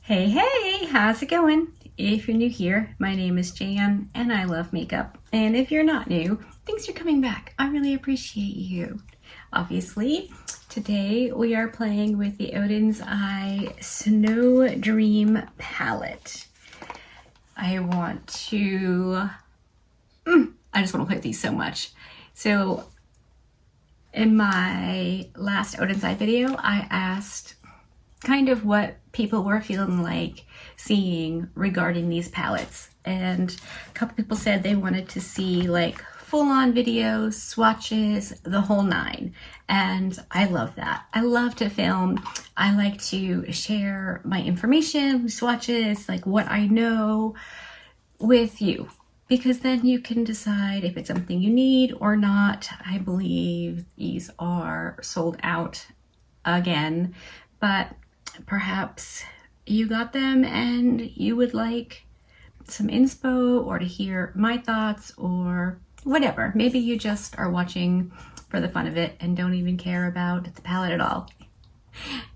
Hey, hey, how's it going? If you're new here, my name is Jan and I love makeup. And if you're not new, thanks for coming back. I really appreciate you. Obviously, today we are playing with the Oden's Eye Snow Dream palette. I just want to play with these so much. So in my last Oden's Eye video, I asked kind of what people were feeling like seeing regarding these palettes, and a couple people said they wanted to see like full-on videos, swatches, the whole nine. And I love that. I love to film. I like to share my information, swatches, like what I know with you, because then you can decide if it's something you need or not. I believe these are sold out again, but perhaps you got them and you would like some inspo or to hear my thoughts or whatever. Maybe you just are watching for the fun of it and don't even care about the palette at all.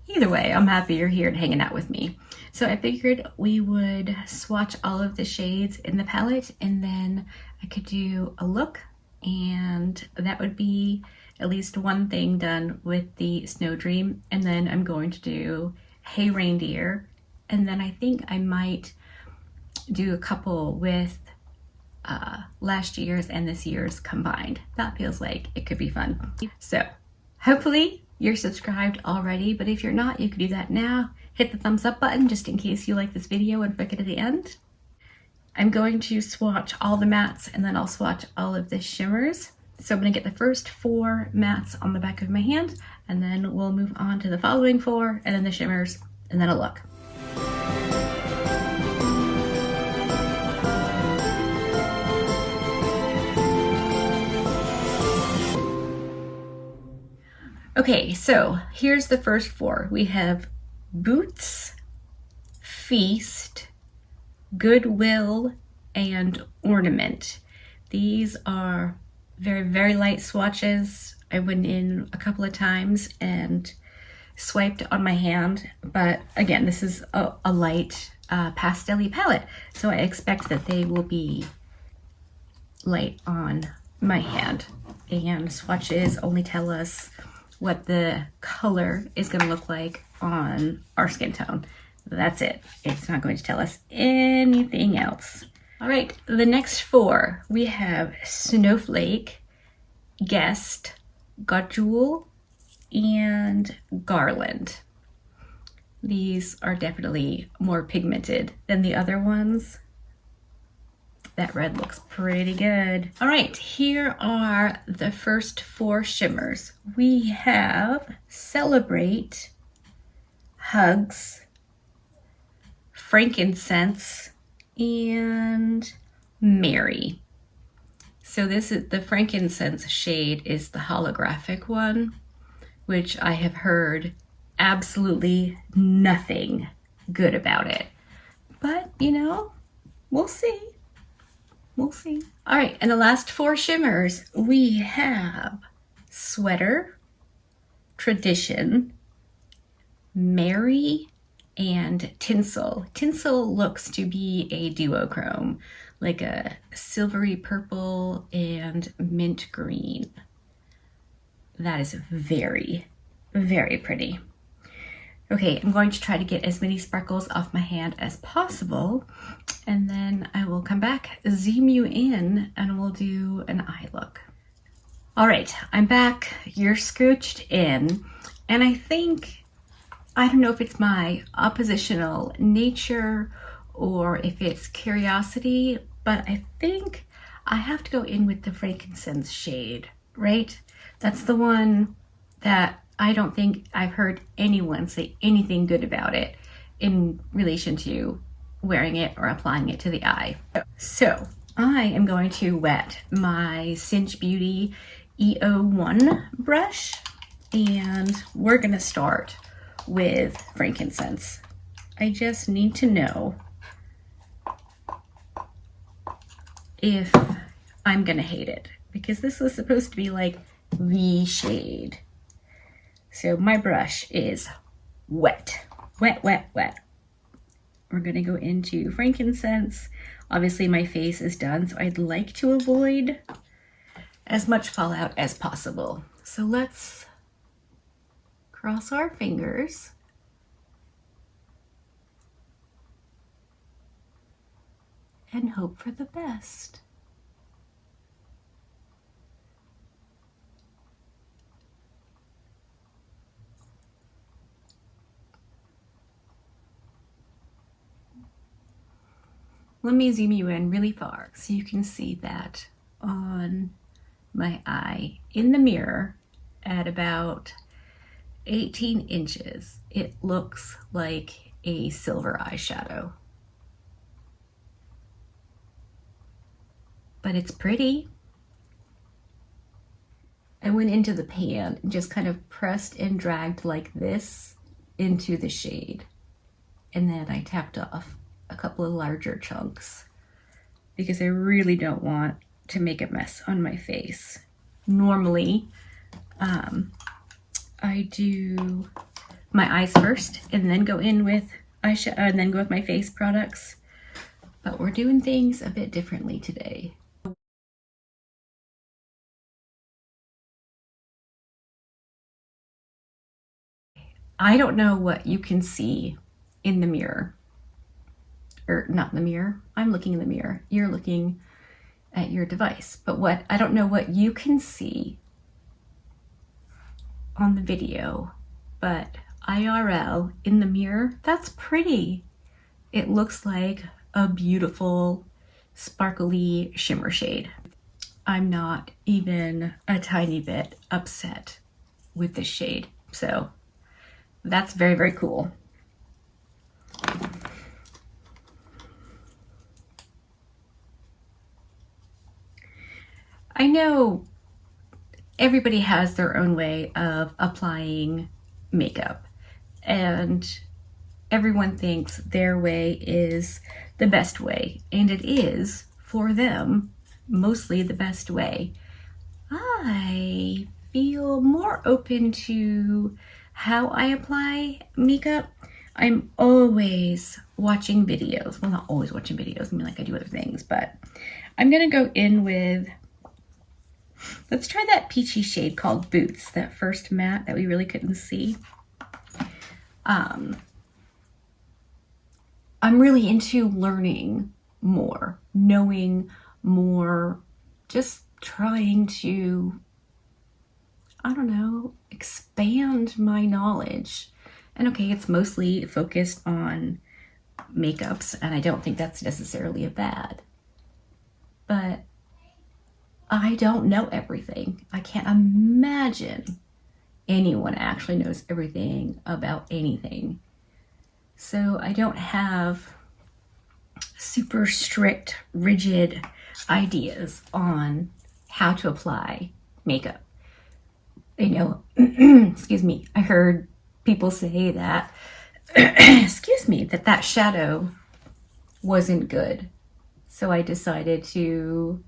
Either way, I'm happy you're here and hanging out with me. So I figured we would swatch all of the shades in the palette and then I could do a look, and that would be at least one thing done with the Snow Dream. And then I'm going to do Hey Reindeer, and then I think I might do a couple with last year's and this year's combined. That feels like it could be fun. So hopefully you're subscribed already, but if you're not, you can do that now. Hit the thumbs up button just in case you like this video and forget at the end. I'm going to swatch all the mattes and then I'll swatch all of the shimmers. So I'm going to get the first 4 mattes on the back of my hand, and then we'll move on to the following 4, and then the shimmers, and then a look. Okay, so here's the first 4. We have Boots, Feast, Goodwill, and Ornament. These are very light swatches. I went in a couple of times and swiped on my hand, but again, this is a light pastel-y palette, so I expect that they will be light on my hand. And swatches only tell us what the color is going to look like on our skin tone. That's it. It's not going to tell us anything else. All right, the next 4, we have Snowflake, Guest, Gajewel, and Garland. These are definitely more pigmented than the other ones. That red looks pretty good. All right, here are the first 4 shimmers. We have Celebrate, Hugs, Frankincense, and Mary. So this is the frankincense shade, is the holographic one, which I have heard absolutely nothing good about it. But you know, we'll see. We'll see. All right, and the last 4 shimmers, we have Sweater, Tradition, Mary, and Tinsel. Tinsel looks to be a duochrome, like a silvery purple and mint green. That is very pretty. Okay, I'm going to try to get as many sparkles off my hand as possible, and then I will come back, zoom you in, and we'll do an eye look. All right, I'm back. You're scrooched in, and I don't know if it's my oppositional nature or if it's curiosity, but I think I have to go in with the frankincense shade, right? That's the one that I don't think I've heard anyone say anything good about it in relation to wearing it or applying it to the eye. So I am going to wet my Cinch Beauty EO1 brush, and we're gonna start with frankincense. I just need to know if I'm gonna hate it, because this was supposed to be like the shade. So my brush is wet. We're gonna go into frankincense. Obviously my face is done, so I'd like to avoid as much fallout as possible. So let's cross our fingers. And hope for the best. Let me zoom you in really far so you can see that on my eye in the mirror at about 18 inches. It looks like a silver eyeshadow. But it's pretty. I went into the pan and just kind of pressed and dragged like this into the shade. And then I tapped off a couple of larger chunks because I really don't want to make a mess on my face. Normally, I do my eyes first and then go in with eyeshadow and then go with my face products. But we're doing things a bit differently today. I don't know what you can see in the mirror. Or not in the mirror. I'm looking in the mirror. You're looking at your device. But I don't know what you can see on the video, but IRL in the mirror, that's pretty. It looks like a beautiful sparkly shimmer shade. I'm not even a tiny bit upset with this shade. So that's very, very cool. I know everybody has their own way of applying makeup, and everyone thinks their way is the best way, and it is, for them, mostly the best way. I feel more open to how I apply makeup. I'm always watching videos. Well, not always watching videos. I mean, like I do other things, but I'm gonna go in with, let's try that peachy shade called Boots, that first matte that we really couldn't see. I'm really into learning more, knowing more, just trying to, I don't know, expand my knowledge. And okay, it's mostly focused on makeups, and I don't think that's necessarily a bad, but I don't know everything. I can't imagine anyone actually knows everything about anything. So I don't have super strict, rigid ideas on how to apply makeup. You know, excuse me, I heard people say that, excuse me, that shadow wasn't good. So I decided to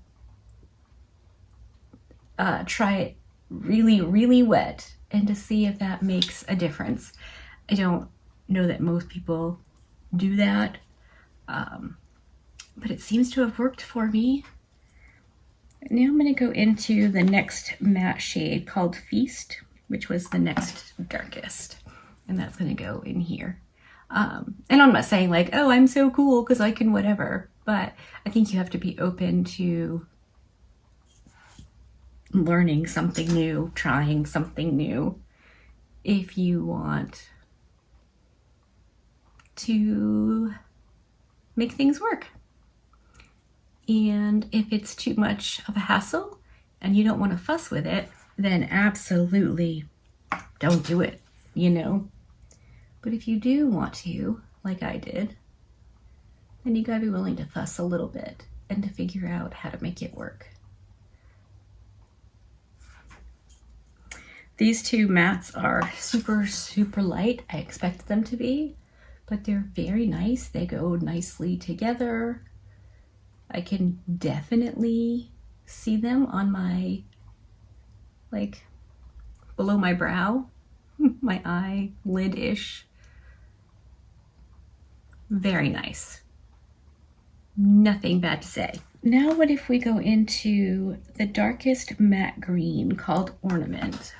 try it really, really wet and to see if that makes a difference. I don't know that most people do that, but it seems to have worked for me. Now I'm going to go into the next matte shade called Feast, which was the next darkest, and that's going to go in here. And I'm not saying like, oh, I'm so cool because I can whatever, but I think you have to be open to learning something new, trying something new, if you want to make things work. And if it's too much of a hassle and you don't want to fuss with it, then absolutely don't do it, you know? But if you do want to, like I did, then you gotta be willing to fuss a little bit and to figure out how to make it work. These two mattes are super, super light. I expected them to be, but they're very nice. They go nicely together. I can definitely see them on my, like, below my brow, my eyelid-ish. Very nice. Nothing bad to say. Now what if we go into the darkest matte green called Ornament?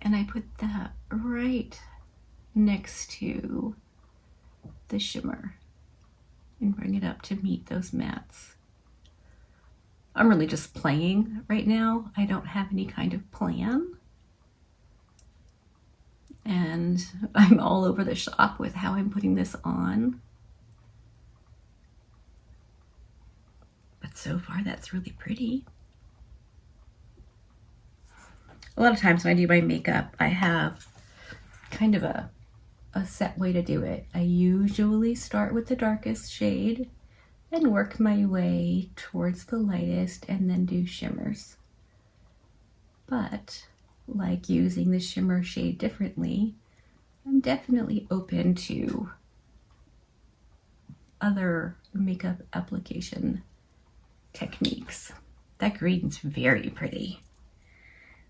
And I put that right next to the shimmer and bring it up to meet those mattes. I'm really just playing right now. I don't have any kind of plan. And I'm all over the shop with how I'm putting this on. But so far that's really pretty. A lot of times when I do my makeup, I have kind of a set way to do it. I usually start with the darkest shade and work my way towards the lightest and then do shimmers. But like using the shimmer shade differently, I'm definitely open to other makeup application techniques. That green's very pretty.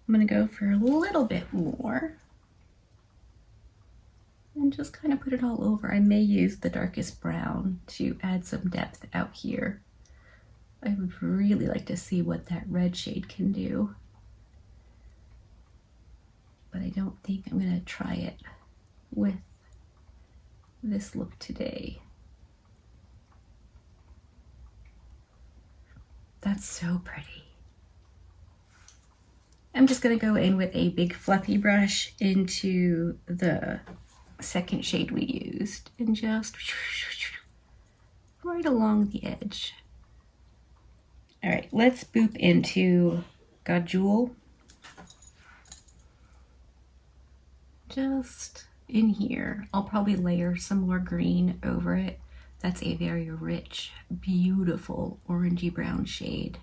I'm gonna go for a little bit more and just kind of put it all over. I may use the darkest brown to add some depth out here. I would really like to see what that red shade can do, but I don't think I'm gonna try it with this look today. That's so pretty. I'm just gonna go in with a big fluffy brush into the second shade we used and just right along the edge. All right, let's boop into Gajul. Just in here. I'll probably layer some more green over it. That's a very rich, beautiful orangey brown shade.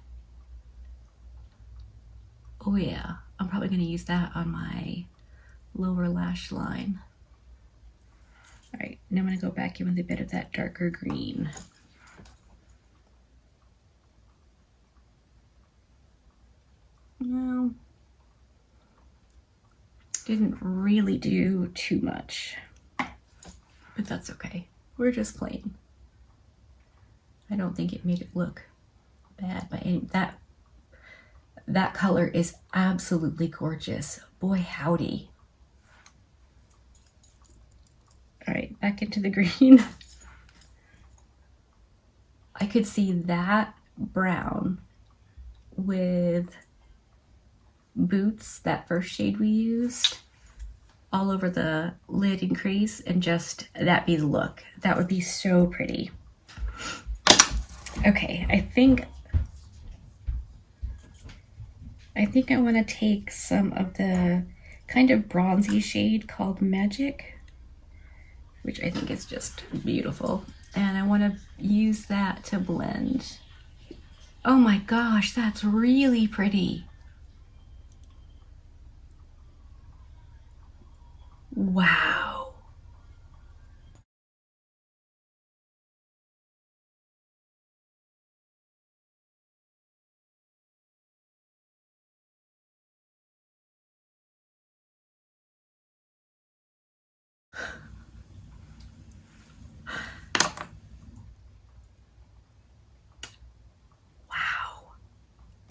Oh yeah, I'm probably gonna use that on my lower lash line. All right, now I'm gonna go back in with a bit of that darker green. Well, didn't really do too much, but that's okay. We're just playing. I don't think it made it look bad, but that color is absolutely gorgeous. Boy, howdy. All right, back into the green. I could see that brown with Boots, that first shade we used, all over the lid and crease, and just that be the look. That would be so pretty. Okay, I think I want to take some of the kind of bronzy shade called Magic, which I think is just beautiful. And I want to use that to blend. Oh my gosh, that's really pretty. Wow.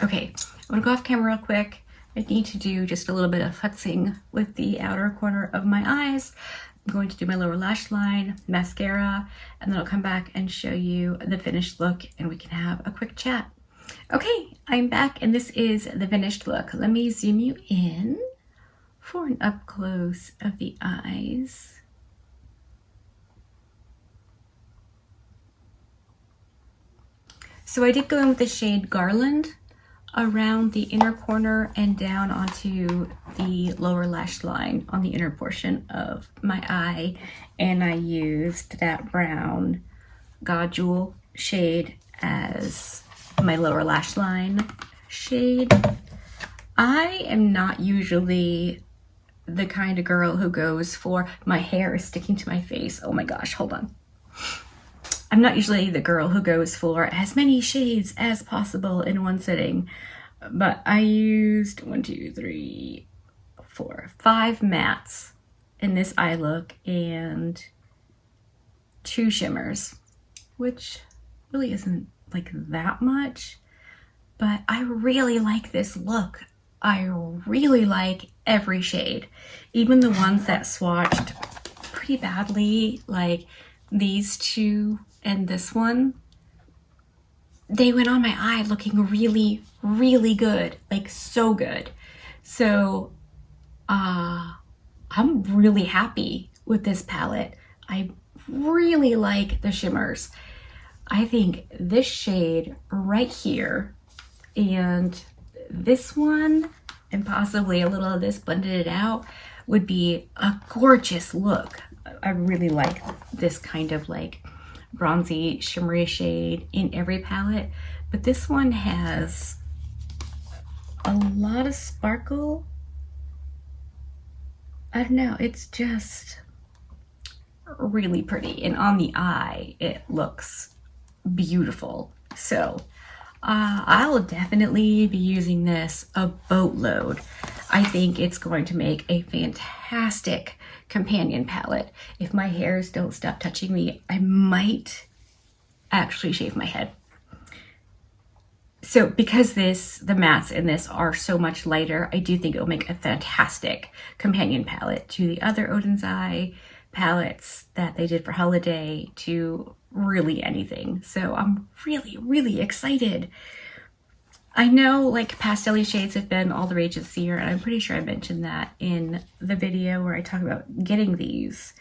Okay, I'm gonna go off camera real quick. I need to do just a little bit of futzing with the outer corner of my eyes. I'm going to do my lower lash line, mascara, and then I'll come back and show you the finished look and we can have a quick chat. Okay, I'm back and this is the finished look. Let me zoom you in for an up close of the eyes. So I did go in with the shade Garland around the inner corner and down onto the lower lash line on the inner portion of my eye, and I used that brown Gajul shade as my lower lash line shade. I am not usually the kind of girl who goes for, my hair is sticking to my face. Oh my gosh, hold on. I'm not usually the girl who goes for as many shades as possible in one sitting, but I used 5 mattes in this eye look, and 2 shimmers, which really isn't like that much, but I really like this look. I really like every shade, even the ones that swatched pretty badly, like these 2 and this one. They went on my eye looking really, really good, like so good. So I'm really happy with this palette. I really like the shimmers. I think this shade right here and this one and possibly a little of this blended it out would be a gorgeous look. I really like this kind of like bronzy shimmery shade in every palette, but this one has a lot of sparkle. I don't know, it's just really pretty, and on the eye it looks beautiful. So I'll definitely be using this a boatload. I think it's going to make a fantastic companion palette. If my hairs don't stop touching me, I might actually shave my head. So because the mattes in this are so much lighter, I do think it will make a fantastic companion palette to the other Oden's Eye palettes that they did for holiday, to really anything. So I'm really, really excited. I know like pastel shades have been all the rage this year, and I'm pretty sure I mentioned that in the video where I talk about getting these.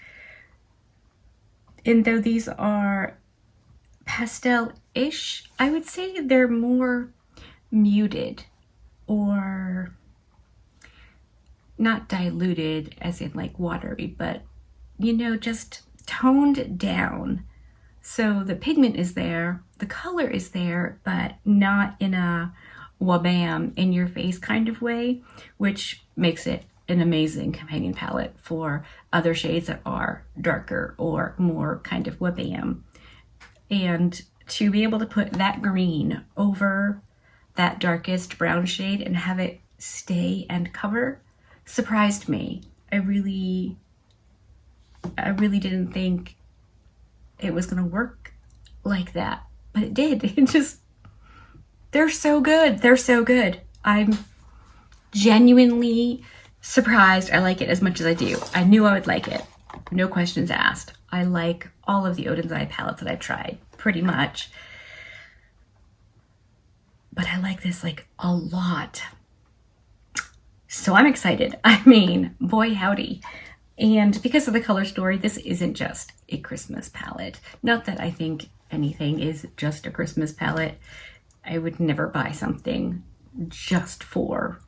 And though these are pastel-ish, I would say they're more muted, or not diluted as in like watery, but you know, just toned down. So the pigment is there, the color is there, but not in a wabam in your face kind of way, which makes it an amazing companion palette for other shades that are darker or more kind of wabam. And to be able to put that green over that darkest brown shade and have it stay and cover surprised me. I really didn't think it was gonna work like that, but it did. It just, they're so good. They're so good. I'm genuinely surprised I like it as much as I do. I knew I would like it. No questions asked. I like all of the Oden's Eye palettes that I've tried, pretty much. But I like this like a lot. So I'm excited. I mean, boy howdy. And because of the color story, this isn't just a Christmas palette. Not that I think anything is just a Christmas palette. I would never buy something just for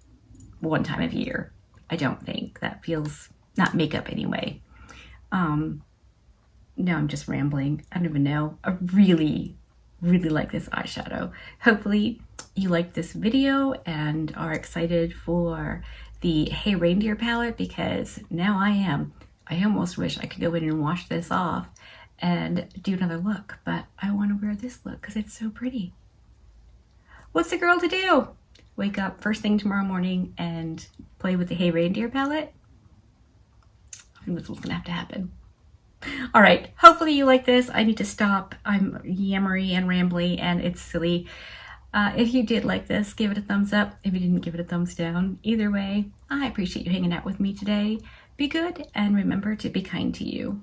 one time of year. I don't think. That feels not makeup anyway. No, I'm just rambling. I don't even know. I really, really like this eyeshadow. Hopefully you liked this video and are excited for the Hey Reindeer palette, because now I am. I almost wish I could go in and wash this off and do another look, but I want to wear this look because it's so pretty. What's a girl to do? Wake up first thing tomorrow morning and play with the Hey Reindeer palette? I think that's what's gonna have to happen. All right, hopefully you like this. I need to stop. I'm yammery and rambly and it's silly. If you did like this, give it a thumbs up. If you didn't, give it a thumbs down. Either way, I appreciate you hanging out with me today. Be good and remember to be kind to you.